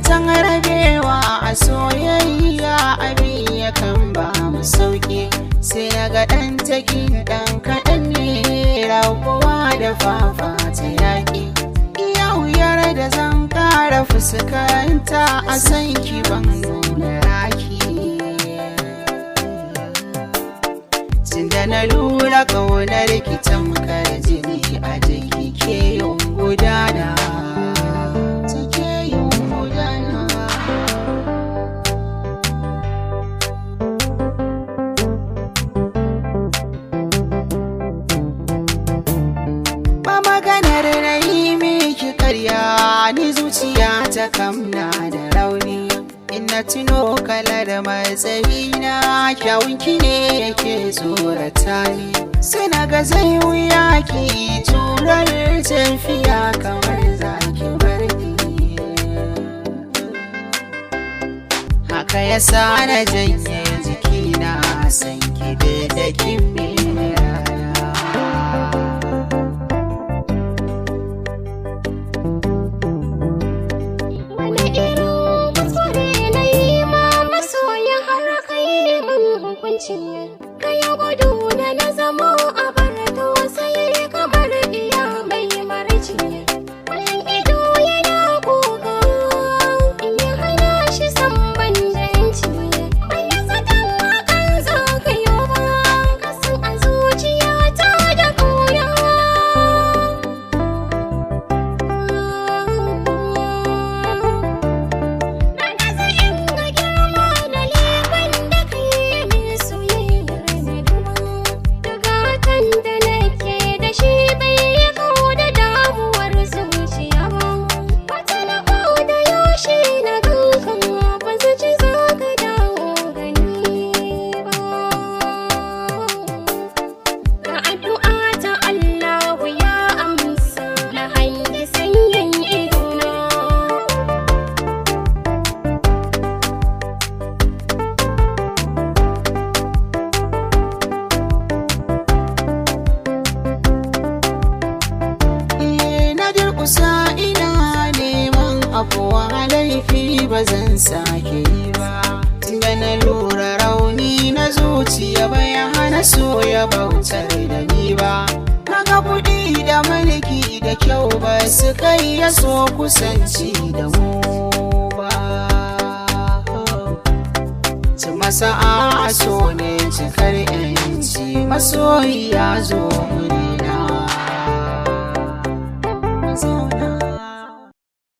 zancen rabewa a soyayya abin yakan ba mu sauki, sai na ga ɗan takin ɗan kaɗan ne rabuwa da fafa ta yaƙi. Iya wuyar da zan ƙara fuskanta a san ki ban nuna raki, tunda na lura ƙaunar ki tamkar jini a jiki ke yin gudana. Ni zuciya ta kamna da rauni, in na tuno kalar matsayina kyawunki ne yake tsorata ni, sai na ga zai wuya ki turar tafiya kamar zaki bar ni. Haka yasa na janye jikina san ki da kin ka yi gudu da na zamo a bar tausayi kamar iya mai marci, kullum ido yana kuka in yi hana shi san banjanci. Ban yi zaton hakan za ka yi ba, kasan a zuciyata da ƙauna. Na gaza in ga girma da leban da ka yi min soyayya. Da nake da shi bai yi kawo da damuwar zuciya ba, wata na da yaushe na gankan ba zaci za ka dawo gani ba. Ga addu'a ta Allahu ya amsa na hangi sanyin idona. Kusa ina neman afuwa laifi ba zan sake yi ba, tunda na lura rauni na zuciya bai hana so ya bautar da ni ba. Naga kuɗi da mulki da kyau ba su kai ya so kusanci da mu ba, ci masa a so ne cikar yanci, masoyi ya zo murina. So